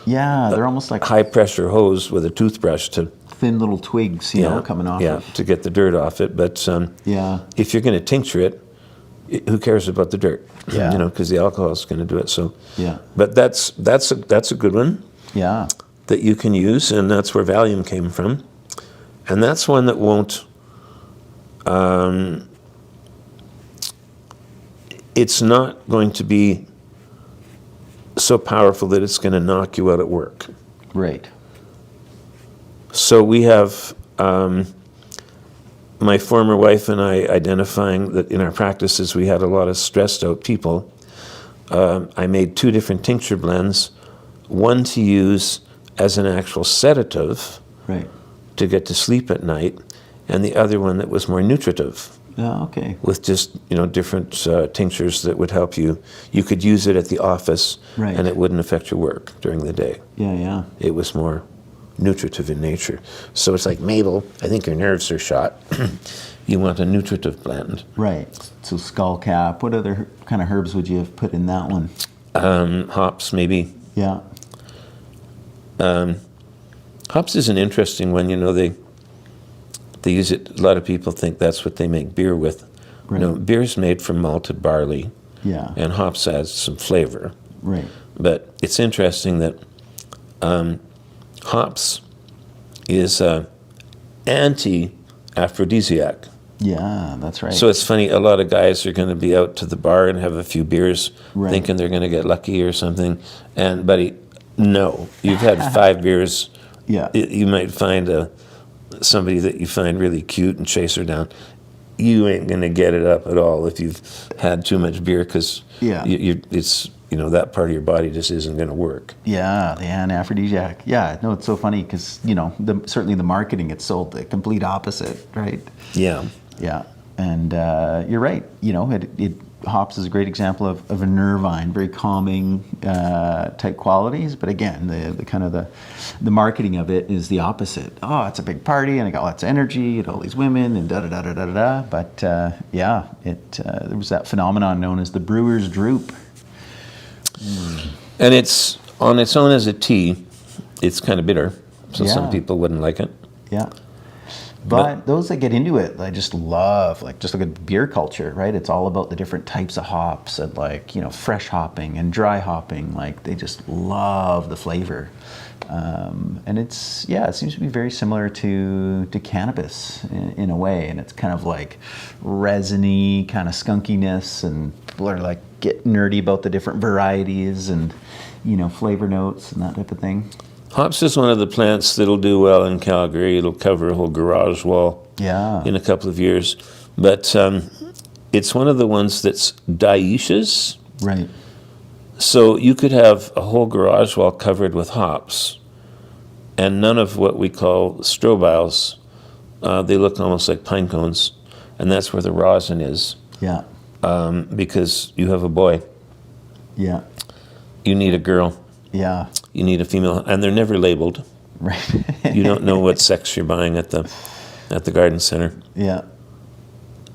they're almost like high pressure hose with a toothbrush to thin little twigs, you know, coming off. Yeah, to get the dirt off it. But if you're going to tincture it, who cares about the dirt? Yeah. You know, because the alcohol is going to do it. So yeah. But that's a good one. Yeah. That you can use, and that's where Valium came from. And that's one that won't, it's not going to be so powerful that it's going to knock you out at work. Right. So we have my former wife and I identifying that in our practices we had a lot of stressed out people. I made 2 different tincture blends, one to use as an actual sedative. Right. To get to sleep at night, and the other one that was more nutritive. Oh, okay. With just, different tinctures that would help you. You could use it at the office, right. And it wouldn't affect your work during the day. Yeah. It was more nutritive in nature. So it's like, Mabel, I think your nerves are shot. You want a nutritive blend. Right. So skullcap. What other kind of herbs would you have put in that one? Hops, maybe. Yeah. Hops is an interesting one. They use it. A lot of people think that's what they make beer with. Right. No, beer's made from malted barley. Yeah. And hops adds some flavor. Right. But it's interesting that hops is anti-aphrodisiac. Yeah, that's right. So it's funny, a lot of guys are going to be out to the bar and have a few beers, thinking they're going to get lucky or something. And, buddy, no. You've had 5 beers. Yeah. You might find somebody that you find really cute and chase her down. You ain't going to get it up at all if you've had too much beer, because it's that part of your body just isn't going to work. Yeah, the aphrodisiac. Yeah, no, it's so funny because certainly the marketing, it's sold the complete opposite, right? Yeah. Yeah, and you're right. Hops is a great example of a nervine, very calming type qualities. But again, the kind of the marketing of it is the opposite. Oh, it's a big party and I got lots of energy and all these women and da da da da da da. But there was that phenomenon known as the brewer's droop. And it's on its own as a tea. It's kind of bitter, so some people wouldn't like it. Yeah. But those that get into it, I just love, just look at beer culture, right? It's all about the different types of hops and fresh hopping and dry hopping. They just love the flavor. And it seems to be very similar to cannabis in a way. And it's kind of resiny, kind of skunkiness, and people are get nerdy about the different varieties and, flavor notes and that type of thing. Hops is one of the plants that'll do well in Calgary. It'll cover a whole garage wall in a couple of years. But it's one of the ones that's dioecious. Right. So you could have a whole garage wall covered with hops and none of what we call strobiles. They look almost like pine cones. And that's where the rosin is. Yeah. Because you have a boy. Yeah. You need a girl. Yeah. You need a female, and they're never labeled. Right. You don't know what sex you're buying at the garden center. Yeah.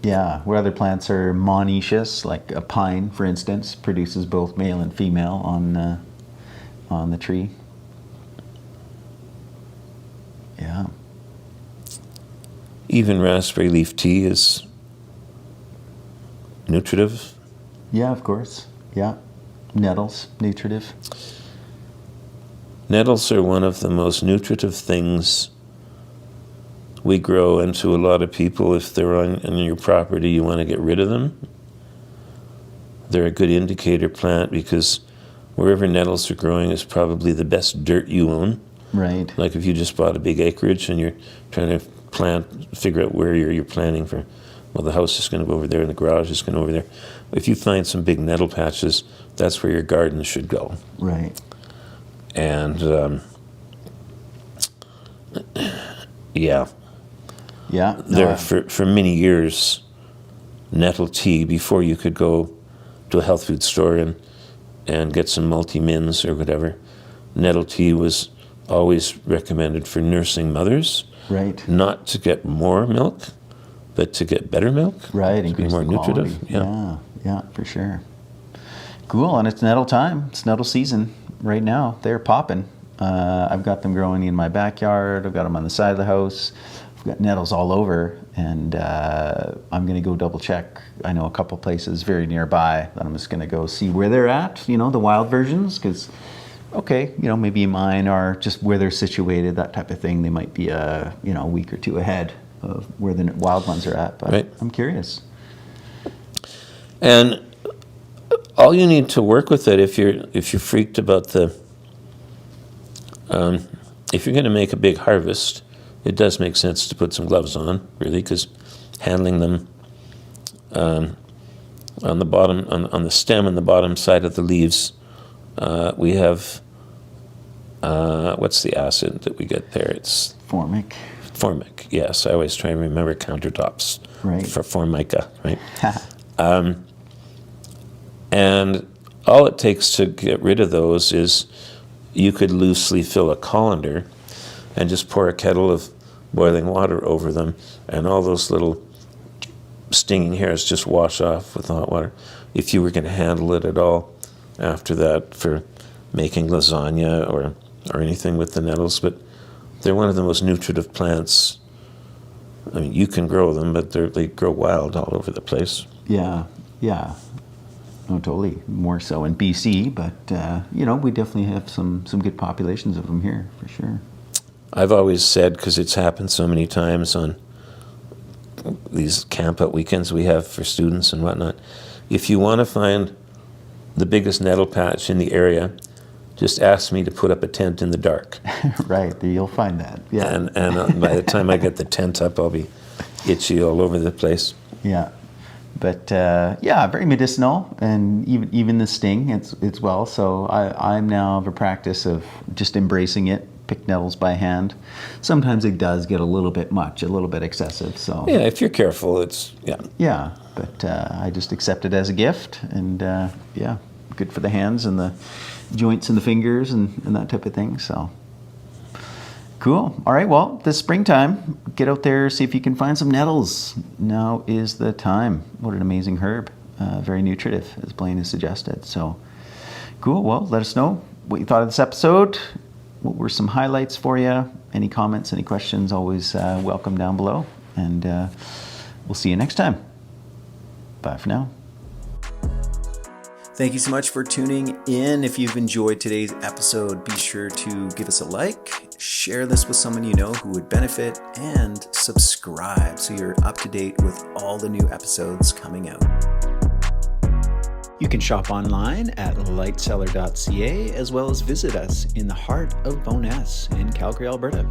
Yeah, where other plants are monoecious, like a pine, for instance, produces both male and female on the tree. Yeah. Even raspberry leaf tea is nutritive. Yeah, of course. Yeah. Nettles, nutritive. Nettles are one of the most nutritive things we grow, and to a lot of people, if they're on your property, you want to get rid of them. They're a good indicator plant because wherever nettles are growing is probably the best dirt you own. Right. Like if you just bought a big acreage and you're trying to figure out where you're planting for, well, the house is going to go over there and the garage is going to go over there. If you find some big nettle patches, that's where your garden should go. Right. And yeah. Yeah. There for many years, nettle tea, before you could go to a health food store and get some multi-mins or whatever, nettle tea was always recommended for nursing mothers. Right. Not to get more milk, but to get better milk. Right. To be more nutritive. Yeah, for sure. Cool. And it's nettle time. It's nettle season right now. They're popping. I've got them growing in my backyard. I've got them on the side of the house. I've got nettles all over, and I'm going to go double check. I know a couple places very nearby that I'm just going to go see where they're at, the wild versions, because, okay, maybe mine are just where they're situated, that type of thing. They might be a week or two ahead of where the wild ones are at, but right. I'm curious. And all you need to work with it, if you're freaked about if you're going to make a big harvest, it does make sense to put some gloves on, really, because handling them on the bottom, on the stem and the bottom side of the leaves, we have, what's the acid that we get there? It's formic. Formic, yes. I always try and remember countertops. Right. For formica, right? And all it takes to get rid of those is you could loosely fill a colander and just pour a kettle of boiling water over them, and all those little stinging hairs just wash off with the hot water. If you were going to handle it at all after that for making lasagna or anything with the nettles, but they're one of the most nutritive plants. I mean, you can grow them, but they grow wild all over the place. Yeah. No, totally. More so in BC, but we definitely have some good populations of them here, for sure. I've always said, because it's happened so many times on these camp out weekends we have for students and whatnot, if you want to find the biggest nettle patch in the area, just ask me to put up a tent in the dark. Right, you'll find that. Yeah. And by the time I get the tent up, I'll be itchy all over the place. Yeah. But very medicinal, and even the sting, it's well. So I'm now of a practice of just embracing it. Pick nettles by hand. Sometimes it does get a little bit much, a little bit excessive. So yeah, if you're careful, it's yeah. But I just accept it as a gift, and good for the hands and the joints and the fingers and that type of thing. So cool. All right. Well, this springtime, get out there, see if you can find some nettles. Now is the time. What an amazing herb. Very nutritive, as Blaine has suggested. So cool. Well, let us know what you thought of this episode. What were some highlights for you? Any comments, any questions, always welcome down below. And we'll see you next time. Bye for now. Thank you so much for tuning in. If you've enjoyed today's episode, be sure to give us a like, share this with someone you know who would benefit, and subscribe so you're up to date with all the new episodes coming out. You can shop online at lightcellar.ca, as well as visit us in the heart of Bowness in Calgary, Alberta.